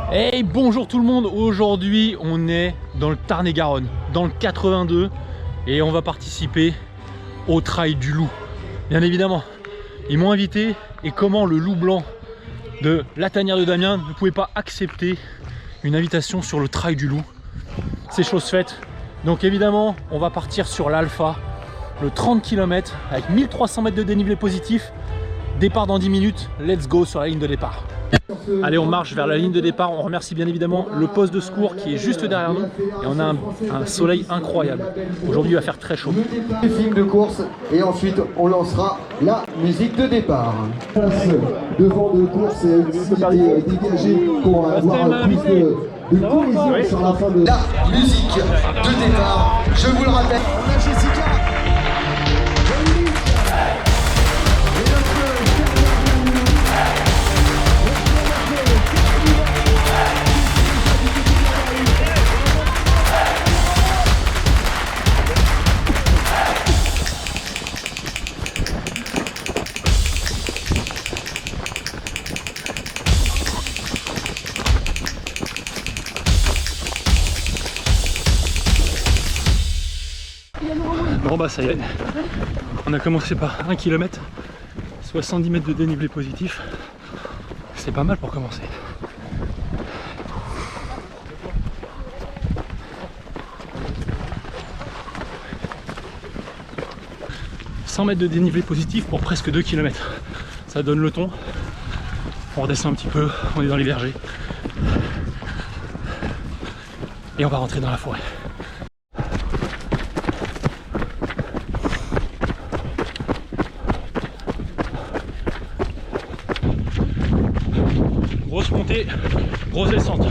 Hey, bonjour tout le monde. Aujourd'hui on est dans le Tarn-et-Garonne, dans le 82, et on va participer au Trail du Loup. Bien évidemment, ils m'ont invité, et comment le Loup Blanc de la Tanière de Damien ne pouvait pas accepter une invitation sur le Trail du Loup. C'est chose faite. Donc évidemment on va partir sur l'Alpha, le 30 km avec 1300 mètres de dénivelé positif. Départ dans 10 minutes, let's go sur la ligne de départ. Allez, on marche vers la ligne de départ. On remercie bien évidemment le poste de secours qui est juste derrière nous. Et on a un soleil incroyable. Aujourd'hui il va faire très chaud. Les films de course et ensuite on lancera la musique de départ. Devant de course et dégagé pour avoir plus de collision sur la fin de la musique de départ. Je vous le rappelle. On a Jessica. Bon bah ça y est, on a commencé par 1 km, 70 mètres de dénivelé positif, c'est pas mal pour commencer. « 100 mètres de dénivelé positif pour presque 2 km, ça donne le ton. On redescend un petit peu, on est dans les vergers et on va rentrer dans la forêt. Grosse montée, grosse descente.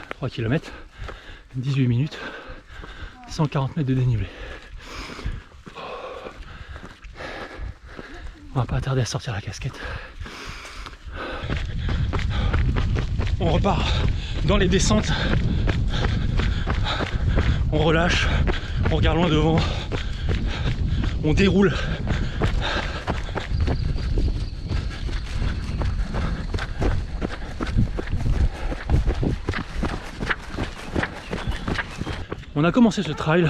« 3 km, 18 minutes, 140 mètres de dénivelé. » On va pas tarder à sortir la casquette. On repart dans les descentes. On relâche, on regarde loin devant, on déroule. On a commencé ce trail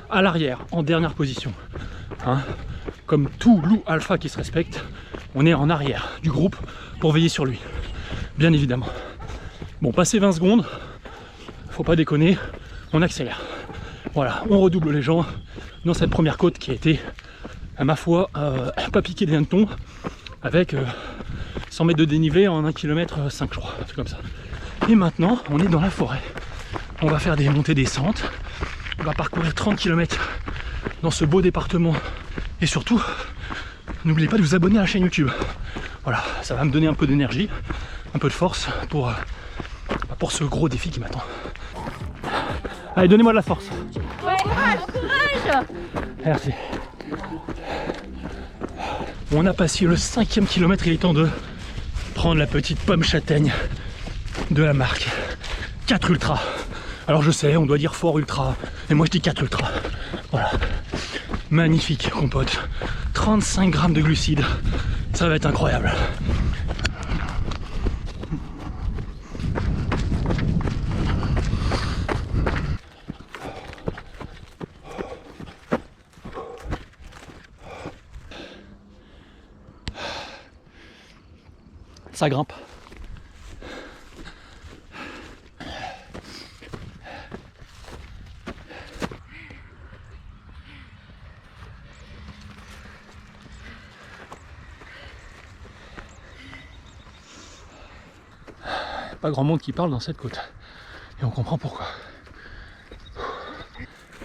à l'arrière, en dernière position. Comme tout loup alpha qui se respecte, on est en arrière du groupe pour veiller sur lui, bien évidemment. Bon, passé 20 secondes, faut pas déconner, on accélère. Voilà, on redouble les gens dans cette première côte qui a été, à ma foi, pas piqué des hannetons, avec 100 mètres de dénivelé en 1 km 5, je crois, un truc comme ça. Et maintenant, on est dans la forêt. On va faire des montées-descentes, on va parcourir 30 km dans ce beau département. Et surtout, n'oubliez pas de vous abonner à la chaîne YouTube. Voilà, ça va me donner un peu d'énergie, un peu de force pour ce gros défi qui m'attend. Allez, donnez-moi de la force. Ouais, courage, courage. Merci. On a passé le 5e kilomètre, il est temps de prendre la petite pomme châtaigne de la marque 4 Ultra. Alors je sais, on doit dire fort ultra, et moi je dis 4 Ultra. Voilà. Magnifique compote, 35 grammes de glucides, ça va être incroyable. Ça grimpe. Pas grand monde qui parle dans cette côte et on comprend pourquoi.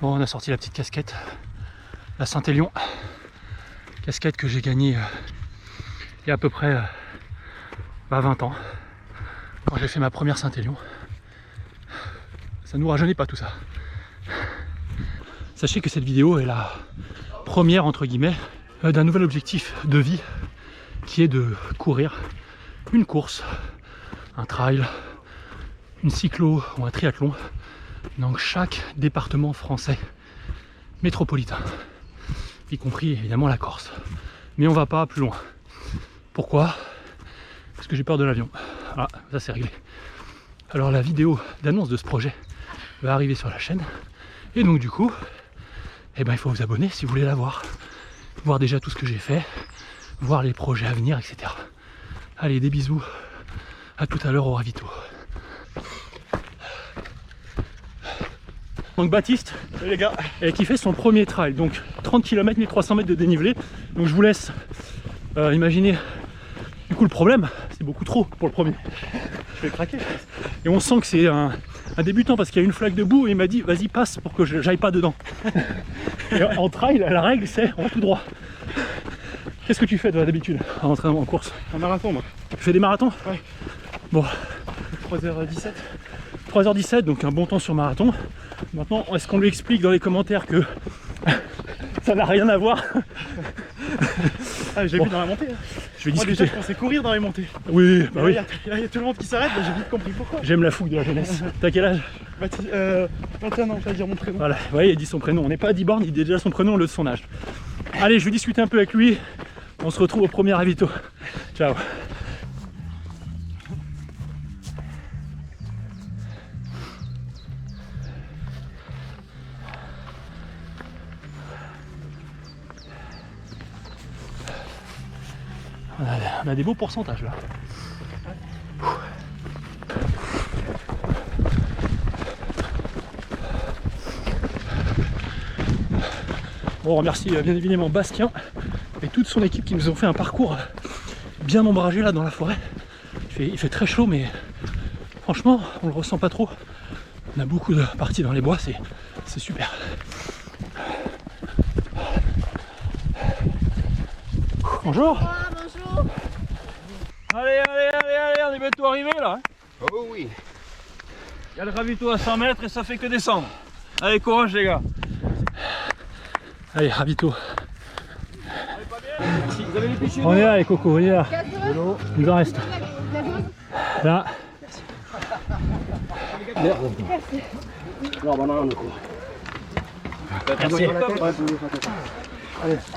Bon, on a sorti la petite casquette, la Saint-Élion, casquette que j'ai gagnée il y a à peu près 20 ans, quand j'ai fait ma première Saint-Élion. Ça ne nous rajeunit pas tout ça. Sachez que cette vidéo est la première entre guillemets d'un nouvel objectif de vie qui est de courir une course, un trail, une cyclo ou un triathlon dans chaque département français métropolitain, y compris évidemment la Corse. Mais on va pas plus loin. Pourquoi? Parce que j'ai peur de l'avion. Ah, ça c'est réglé. Alors la vidéo d'annonce de ce projet va arriver sur la chaîne. Et donc du coup, eh ben, il faut vous abonner si vous voulez la voir. Voir déjà tout ce que j'ai fait, voir les projets à venir, etc. Allez, des bisous. À tout à l'heure au ravito. Donc Baptiste, les gars, qui fait son premier trail, donc 30 km, 1300 mètres de dénivelé. Donc je vous laisse imaginer. Du coup le problème, c'est beaucoup trop pour le premier. Je vais craquer. Et on sent que c'est un débutant parce qu'il y a une flaque de boue et il m'a dit vas-y passe pour que j'aille pas dedans. Et en trail, la règle c'est on va tout droit. Qu'est-ce que tu fais toi d'habitude en entraînement, en course? Un marathon moi. Tu fais des marathons? Ouais. Bon. 3h17. 3h17, donc un bon temps sur marathon. Maintenant, est-ce qu'on lui explique dans les commentaires que ça n'a rien à voir? Ah, j'ai vu dans la montée. Hein. Je vais Moi discuter. déjà je pensais courir dans les montées. Oui, bah oui. Il y a tout le monde qui s'arrête, j'ai vite compris pourquoi. J'aime la fougue de la jeunesse. T'as quel âge? 21 ans, je vais dire mon prénom. Voilà, vous voyez, il dit son prénom. On n'est pas à 10 bornes, il dit déjà son prénom, le de son âge. Allez, je vais discuter un peu avec lui. On se retrouve au premier ravito. Ciao. On a des beaux pourcentages là. On remercie bien évidemment Bastien et toute son équipe qui nous ont fait un parcours bien ombragé là dans la forêt. Il fait très chaud mais franchement on le ressent pas trop. On a beaucoup de parties dans les bois, c'est super. Bonjour. Ah, bonjour. Allez, on est bientôt arrivé là. Hein. Oh oui. Il y a le ravito à 100 mètres et ça fait que descendre. Allez, courage les gars. Allez, ravito. Merci. Vous avez les pichets? On est là les cocos, on est là. Il nous en reste. Là. Merci.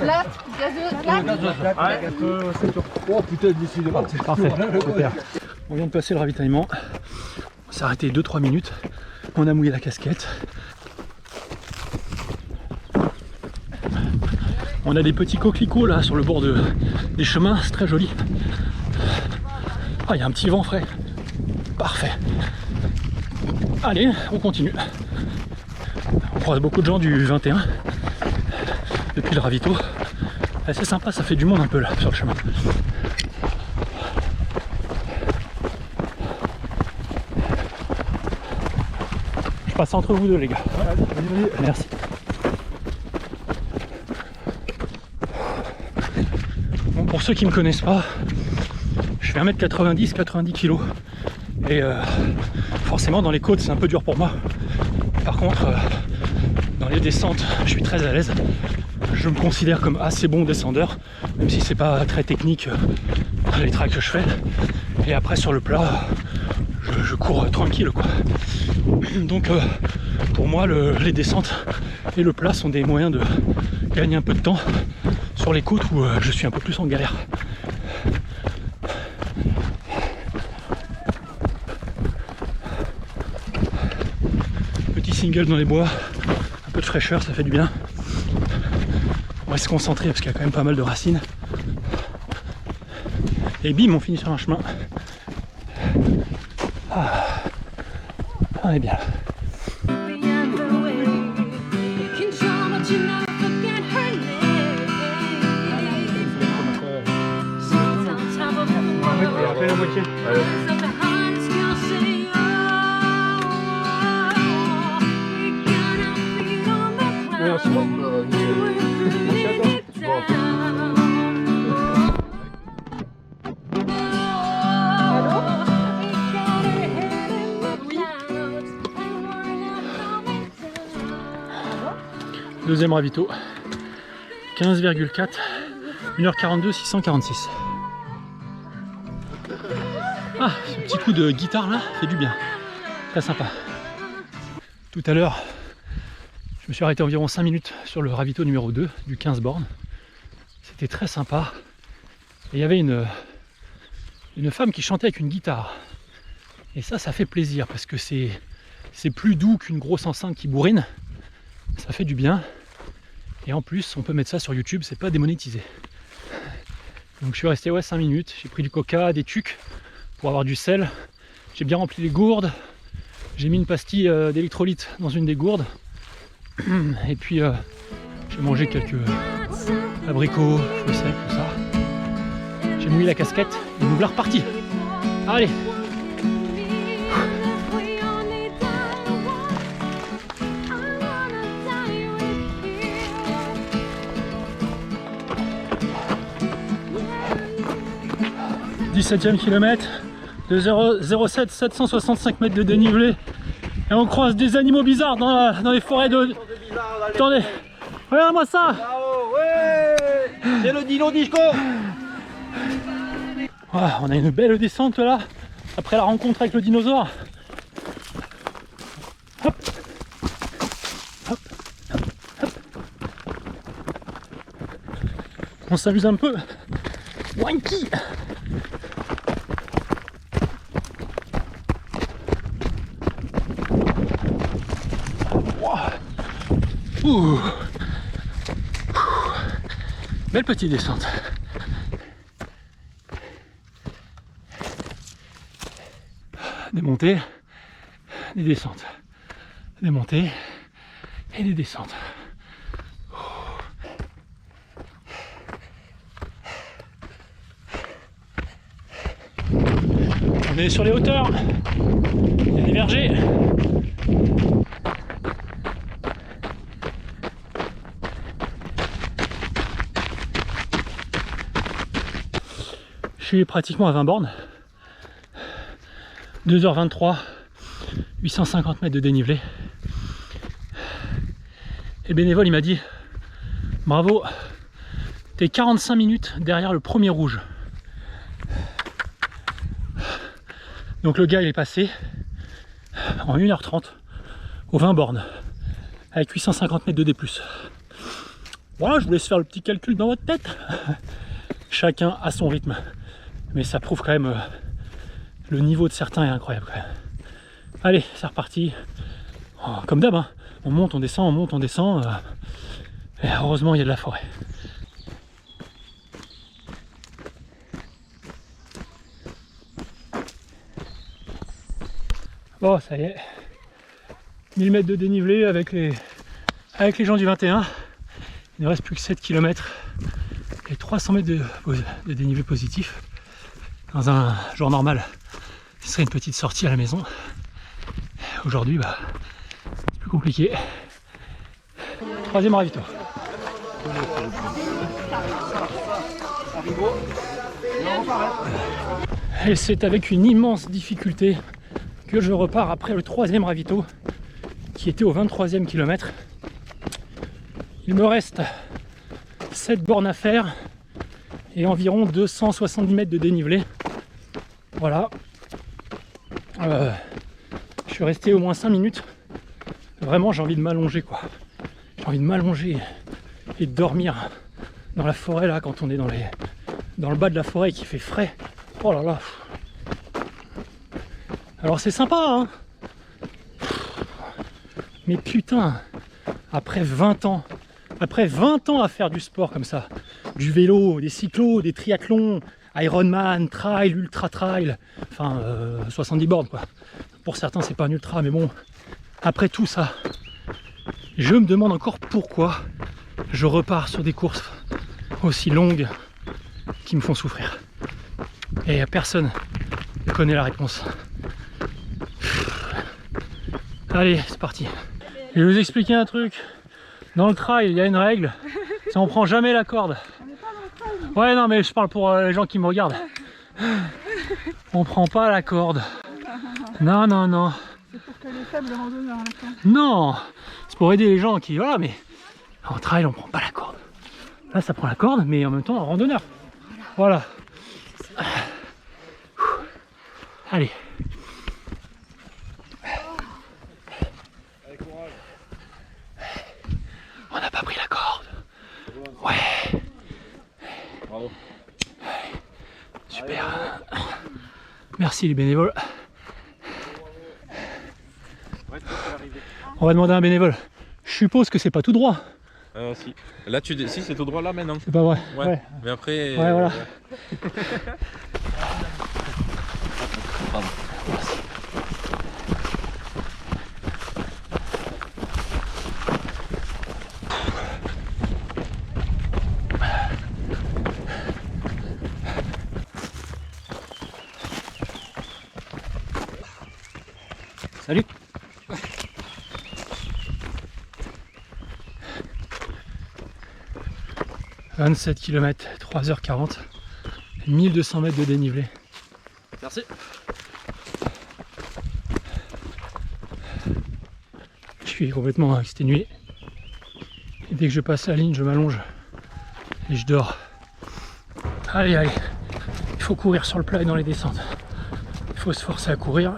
Là, gazeuse, là. Oh putain, décidément. Parfait, super. On vient de passer le ravitaillement. On s'est arrêté 2-3 minutes. On a mouillé la casquette. On a des petits coquelicots là sur le bord des chemins, c'est très joli. Ah, il y a un petit vent frais. Parfait. Allez, on continue. On croise beaucoup de gens du 21 depuis le ravito. C'est sympa, ça fait du monde un peu là sur le chemin. Je passe entre vous deux les gars. Merci. Bon, pour ceux qui ne me connaissent pas, je fais 1m90, 90 kg. Et forcément dans les côtes c'est un peu dur pour moi. Par contre, dans les descentes, je suis très à l'aise. Je me considère comme assez bon descendeur, même si c'est pas très technique les tracks que je fais. Et après sur le plat, je cours tranquille quoi. Donc pour moi les descentes et le plat sont des moyens de gagner un peu de temps sur les côtes où je suis un peu plus en galère. Petit single dans les bois, un peu de fraîcheur, ça fait du bien. On va se concentrer parce qu'il y a quand même pas mal de racines. Et bim, on finit sur un chemin. Ah, on est bien. Deuxième ravito, 15,4 1h42, 646. Ah, ce petit coup de guitare là fait du bien. Très sympa. Tout à l'heure, je me suis arrêté environ 5 minutes sur le ravito numéro 2 du 15 bornes. C'était très sympa. Et il y avait une femme qui chantait avec une guitare. Et ça fait plaisir parce que c'est plus doux qu'une grosse enceinte qui bourrine. Ça fait du bien. Et en plus, on peut mettre ça sur YouTube, c'est pas démonétisé. Donc je suis resté 5 minutes. J'ai pris du coca, des tucs pour avoir du sel. J'ai bien rempli les gourdes. J'ai mis une pastille d'électrolyte dans une des gourdes. Et puis j'ai mangé quelques abricots, fruits secs, tout ça. J'ai mouillé la casquette et nous voilà repartis. Allez! « 17e kilomètre de 0,07 765 mètres de dénivelé et on croise des animaux bizarres dans les forêts de... Attendez, regarde-moi ça. C'est le dino disco. Voilà, on a une belle descente là, après la rencontre avec le dinosaure. Hop. Hop. Hop. On s'amuse un peu. Wanky. Ouh. Belle petite descente. Des montées, des descentes. Des montées et des descentes. On est sur les hauteurs. Il y a des vergers. Je suis pratiquement à 20 bornes. 2h23, 850 mètres de dénivelé. Et le bénévole il m'a dit bravo, t'es 45 minutes derrière le premier rouge. Donc le gars il est passé en 1h30 aux 20 bornes avec 850 mètres de D+. Voilà, je vous laisse faire le petit calcul dans votre tête. Chacun à son rythme. Mais ça prouve quand même le niveau de certains est incroyable quand même. Allez, c'est reparti. Oh, comme d'hab, hein. On monte, on descend, on monte, on descend. Et heureusement, il y a de la forêt. Bon, ça y est. 1000 mètres de dénivelé avec les gens du 21. Il ne reste plus que 7 km et 300 mètres de dénivelé positif. Dans un jour normal, ce serait une petite sortie à la maison. Aujourd'hui, c'est plus compliqué. Troisième ravito. Et c'est avec une immense difficulté que je repars après le troisième ravito, qui était au 23e kilomètre. Il me reste 7 bornes à faire et environ 270 mètres de dénivelé. Voilà. Je suis resté au moins 5 minutes. Vraiment, j'ai envie de m'allonger, quoi. J'ai envie de m'allonger et de dormir dans la forêt, là, quand on est dans le bas de la forêt et qu'il fait frais. Oh là là. Alors, c'est sympa, hein. Mais putain, après 20 ans à faire du sport comme ça, du vélo, des cyclos, des triathlons, Ironman, trail, ultra trail, enfin 70 bornes quoi. Pour certains c'est pas un ultra, mais bon, après tout ça, je me demande encore pourquoi je repars sur des courses aussi longues qui me font souffrir. Et personne ne connaît la réponse. Allez, c'est parti. Je vais vous expliquer un truc. Dans le trail, il y a une règle, c'est on prend jamais la corde. Ouais, non, mais je parle pour les gens qui me regardent. On prend pas la corde. Non, non, non. C'est pour que les faibles randonneurs la corde. Non, c'est pour aider les gens qui... Voilà, mais en trail, on prend pas la corde. Là, ça prend la corde, mais en même temps, un randonneur. Voilà. Allez. On n'a pas pris la corde. Ouais. Bravo. Super. Merci les bénévoles. On va demander à un bénévole. Je suppose que c'est pas tout droit. Si. Là, si, c'est tout droit là maintenant. C'est pas vrai. Ouais. Mais après. Ouais, voilà. Pardon. Merci. Salut. 27 km, 3h40, 1200 mètres de dénivelé. Merci. Je suis complètement exténué. Et dès que je passe la ligne, je m'allonge et je dors. Allez, allez. Il faut courir sur le plat et dans les descentes. Il faut se forcer à courir.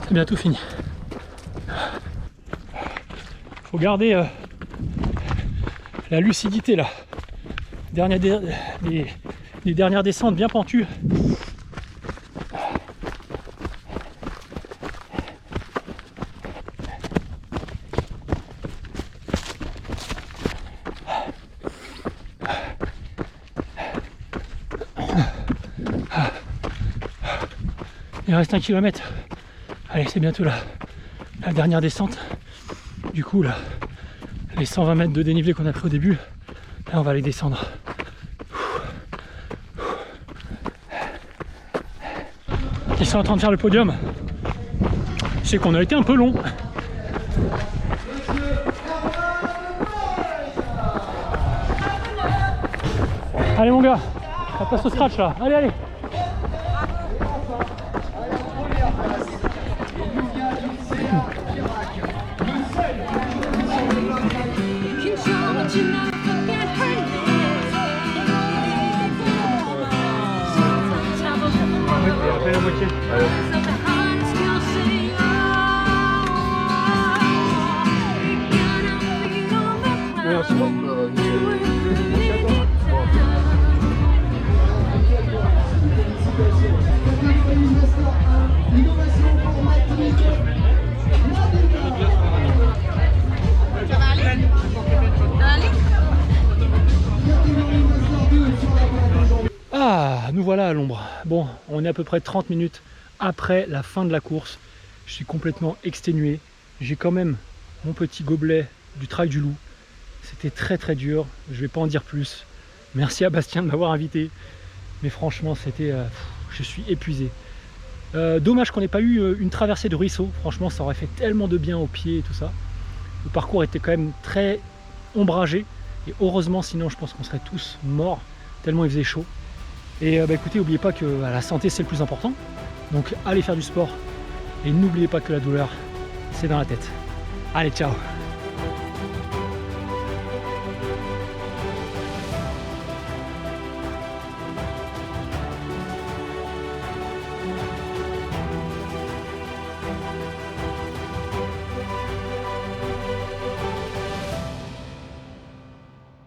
C'est bientôt fini. Faut garder la lucidité là. Les dernières descentes bien pentues. Il reste 1 kilomètre. Allez, c'est bientôt la dernière descente. Du coup, là, les 120 mètres de dénivelé qu'on a pris au début, là, on va les descendre. Ils sont en train de faire le podium. Je sais qu'on a été un peu long. Allez mon gars, on passe au scratch là. Allez, allez. Ah, nous voilà à l'ombre. Bon, on est à peu près 30 minutes après la fin de la course. Je suis complètement exténué. J'ai quand même mon petit gobelet du Trail du Loup. C'était très très dur, je vais pas en dire plus. Merci à Bastien de m'avoir invité. Mais franchement, c'était, je suis épuisé. Dommage qu'on n'ait pas eu une traversée de ruisseau. Franchement, ça aurait fait tellement de bien aux pieds et tout ça. Le parcours était quand même très ombragé. Et heureusement, sinon je pense qu'on serait tous morts, tellement il faisait chaud. Et écoutez, n'oubliez pas que la santé c'est le plus important. Donc allez faire du sport. Et n'oubliez pas que la douleur, c'est dans la tête. Allez, ciao!